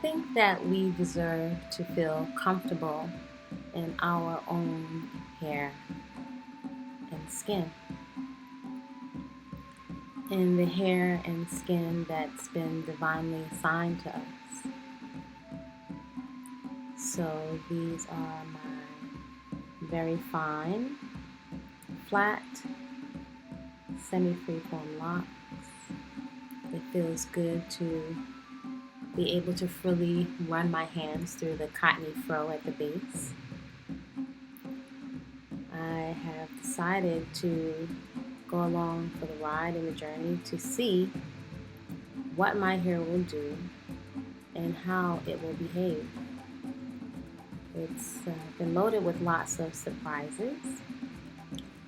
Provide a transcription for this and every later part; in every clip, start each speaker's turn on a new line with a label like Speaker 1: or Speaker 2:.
Speaker 1: think that we deserve to feel comfortable in our own hair and skin, in the hair and skin that's been divinely assigned to us. So these are my very fine, flat, semi-freeform locks. It feels good to be able to freely run my hands through the cottony fro at the base. I have decided to go along for the ride and the journey to see what my hair will do and how it will behave. It's been loaded with lots of surprises.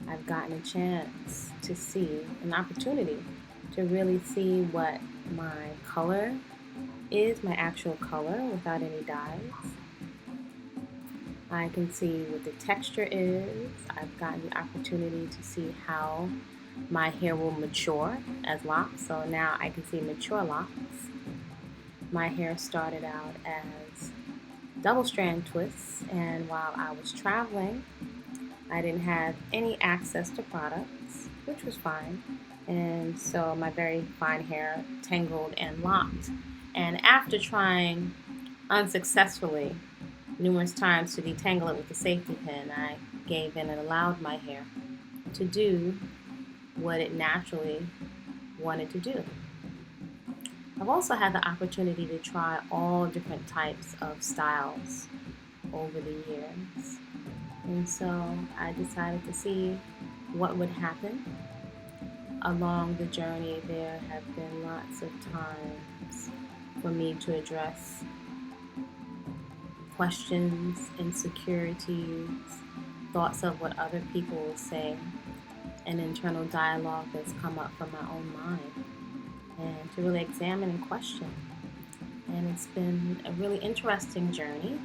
Speaker 1: I've gotten a chance to see, an opportunity to really see what my color is, my actual color without any dyes. I can see what the texture is. I've gotten the opportunity to see how my hair will mature as locks. So now I can see mature locks. My hair started out as double strand twists, and while I was traveling, I didn't have any access to products, which was fine. And so my very fine hair tangled and locked. And after trying unsuccessfully numerous times to detangle it with the safety pin, I gave in and allowed my hair to do what it naturally wanted to do. I've also had the opportunity to try all different types of styles over the years. And so I decided to see what would happen. Along the journey, there have been lots of times for me to address questions, insecurities, thoughts of what other people will say, an internal dialogue that's come up from my own mind, and to really examine and question. And it's been a really interesting journey.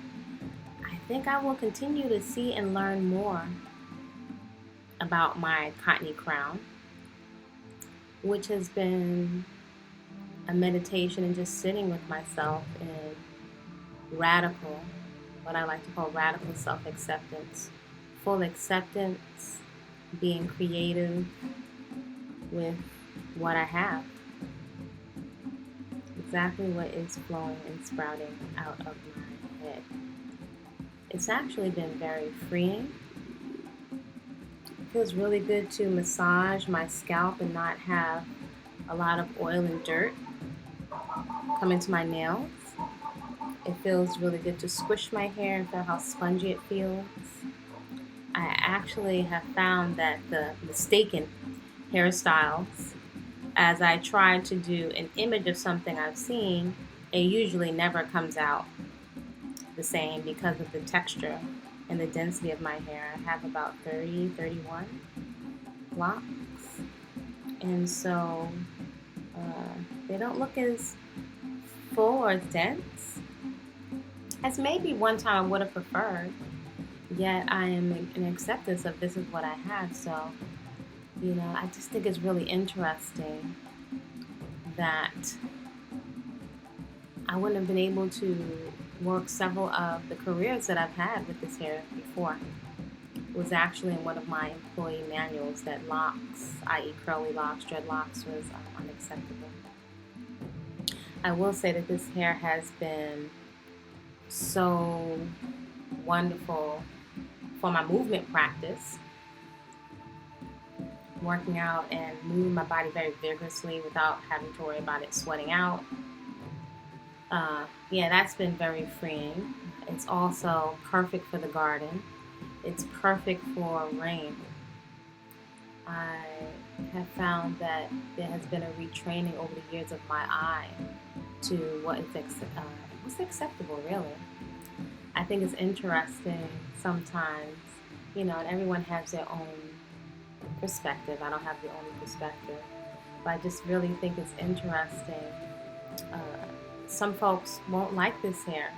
Speaker 1: I think I will continue to see and learn more about my cottony crown, which has been a meditation and just sitting with myself in radical, what I like to call radical self-acceptance, full acceptance, being creative with what I have, exactly what is flowing and sprouting out of my head. It's actually been very freeing. It feels really good to massage my scalp and not have a lot of oil and dirt come into my nails. It feels really good to squish my hair and feel how spongy it feels. I actually have found that the mistaken hairstyles, as I try to do an image of something I've seen, it usually never comes out the same because of the texture and the density of my hair. I have about 30, 31 locks. And so they don't look as full or as dense as maybe one time I would have preferred. Yet I am in acceptance of this is what I have. So, I just think it's really interesting that I wouldn't have been able to work several of the careers that I've had with this hair before. It was actually in one of my employee manuals that locks, i.e. curly locks, dreadlocks, was unacceptable. I will say that this hair has been so wonderful for my movement practice, working out and moving my body very vigorously without having to worry about it sweating out. That's been very freeing. It's also perfect for the garden. It's perfect for rain. I have found that there has been a retraining over the years of my eye to what's acceptable, really. I think it's interesting sometimes, and everyone has their own perspective. I don't have the only perspective, but I just really think it's interesting. Some folks won't like this hair,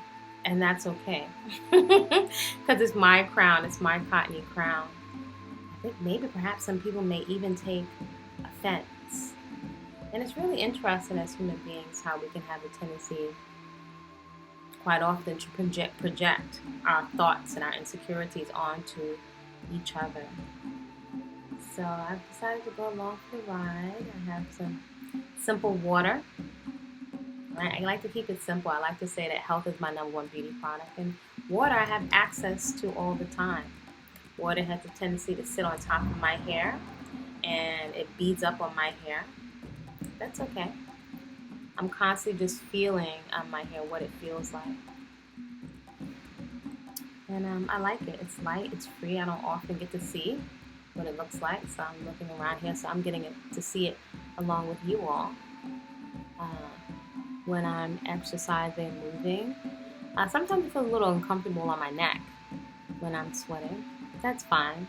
Speaker 1: and that's okay, because it's my crown, it's my cottony crown. I think maybe perhaps some people may even take And it's really interesting as human beings how we can have a tendency quite often to project our thoughts and our insecurities onto each other. So I've decided to go along for the ride. I have some simple water. I like to keep it simple. I like to say that health is my #1 beauty product, and water I have access to all the time. Water has a tendency to sit on top of my hair, and it beads up on my hair. That's okay. I'm constantly just feeling on my hair what it feels like. And I like it. It's light, it's free. I don't often get to see what it looks like, so I'm looking around here, so I'm getting to see it along with you all. When I'm exercising, moving, sometimes it feels a little uncomfortable on my neck when I'm sweating. That's fine.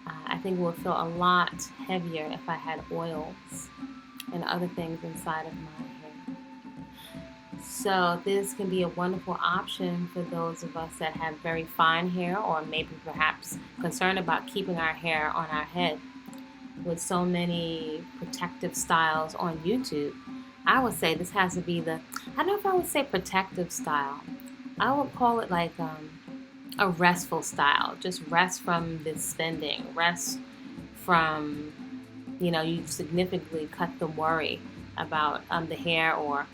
Speaker 1: I think it would feel a lot heavier if I had oils and other things inside of my hair. So this can be a wonderful option for those of us that have very fine hair, or maybe perhaps concerned about keeping our hair on our head. With so many protective styles on YouTube, I would say this has to be I don't know if I would say protective style. I would call it like a restful style. Just rest from the spending. Rest from, you significantly cut the worry about the hair, or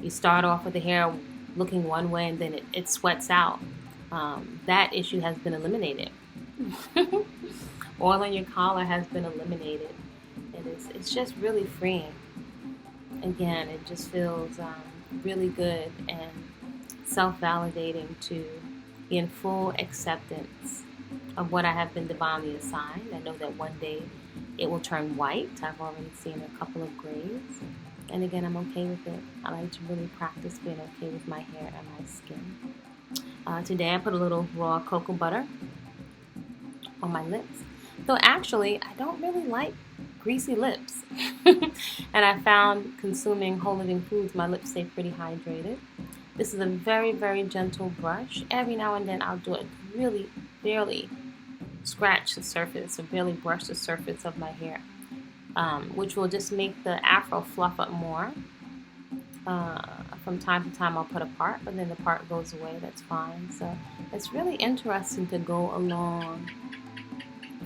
Speaker 1: you start off with the hair looking one way and then it sweats out. That issue has been eliminated. Oil on your collar has been eliminated. It's just really freeing. Again, it just feels really good and self-validating to be in full acceptance of what I have been divinely assigned. I know that one day it will turn white. I've already seen a couple of grays. And again, I'm okay with it. I like to really practice being okay with my hair and my skin. Today I put a little raw cocoa butter on my lips. Though actually, I don't really like greasy lips. And I found consuming whole living foods, my lips stay pretty hydrated. This is a very, very gentle brush. Every now and then I'll do it really, barely scratch the surface or barely brush the surface of my hair, which will just make the afro fluff up more. From time to time I'll put a part, but then the part goes away. That's fine. So it's really interesting to go along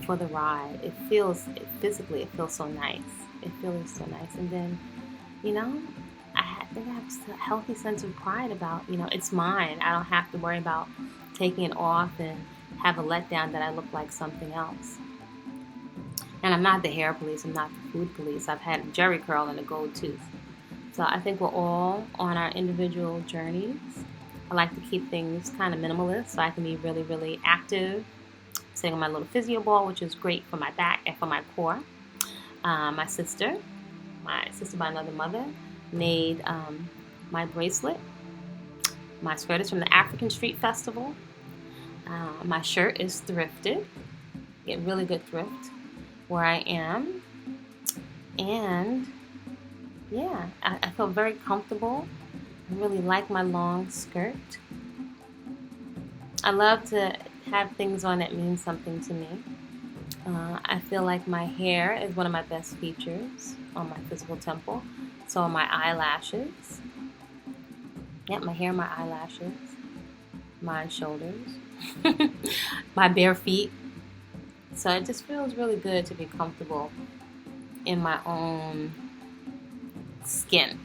Speaker 1: for the ride. Physically it feels so nice. It feels so nice. And then, I think I have a healthy sense of pride about, it's mine. I don't have to worry about taking it off and have a letdown that I look like something else. And I'm not the hair police. I'm not the food police. I've had a jerry curl and a gold tooth. So I think we're all on our individual journeys. I like to keep things kind of minimalist so I can be really, really active. Sitting on my little physio ball, which is great for my back and for my core. My sister by another mother, made my bracelet. My skirt is from the African Street Festival. My shirt is thrifted. Get really good thrift where I am. And yeah, I feel very comfortable. I really like my long skirt. I love to have things on that mean something to me. I feel like my hair is one of my best features on my physical temple. So are my eyelashes. Yep, my hair, my eyelashes, my shoulders, my bare feet. So it just feels really good to be comfortable in my own skin.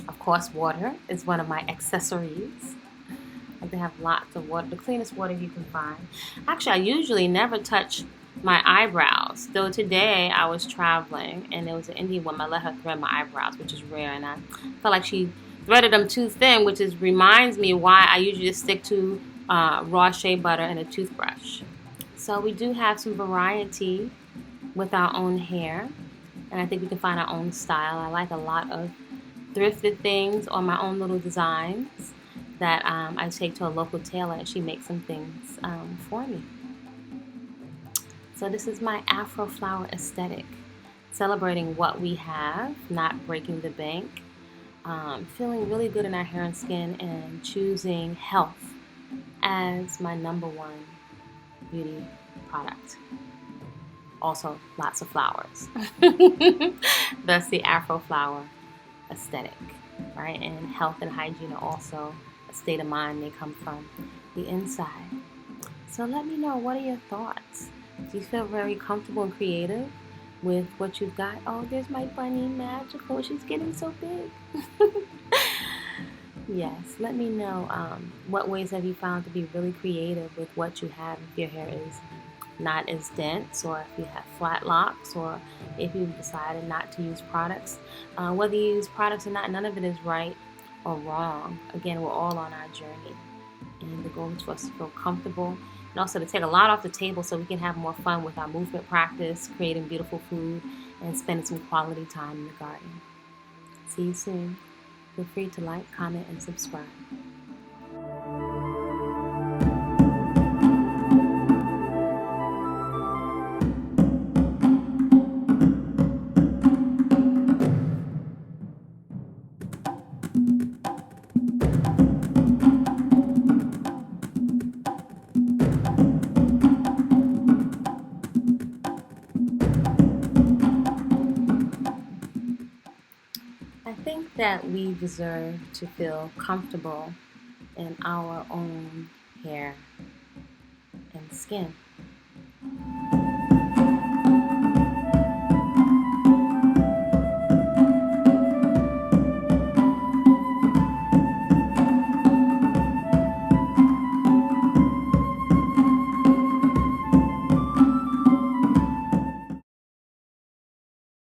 Speaker 1: Of course, water is one of my accessories. They have lots of water, the cleanest water you can find. Actually, I usually never touch my eyebrows. Though today I was traveling and there was an Indian woman. I let her thread my eyebrows, which is rare, and I felt like she threaded them too thin, which reminds me why I usually just stick to raw shea butter and a toothbrush. So we do have some variety with our own hair, and I think we can find our own style. I like a lot of thrifted things or my own little designs that I take to a local tailor, and she makes some things for me. So this is my AfroFlowah Aesthetic, celebrating what we have, not breaking the bank, feeling really good in our hair and skin, and choosing health as my #1 beauty product. Also, lots of flowers. That's the AfroFlowah aesthetic, right? And health and hygiene are also a state of mind. They come from the inside. So let me know, what are your thoughts? Do you feel very comfortable and creative with what you've got? Oh, there's my bunny, magical. She's getting so big. Yes, let me know what ways have you found to be really creative with what you have, if your hair is not as dense, or if you have flat locks, or if you've decided not to use products. Whether you use products or not, none of it is right or wrong. Again, we're all on our journey, and the goal is for us to feel comfortable and also to take a lot off the table so we can have more fun with our movement practice, creating beautiful food, and spending some quality time in the garden. See you soon. Feel free to like, comment, and subscribe. I think that we deserve to feel comfortable in our own hair and skin.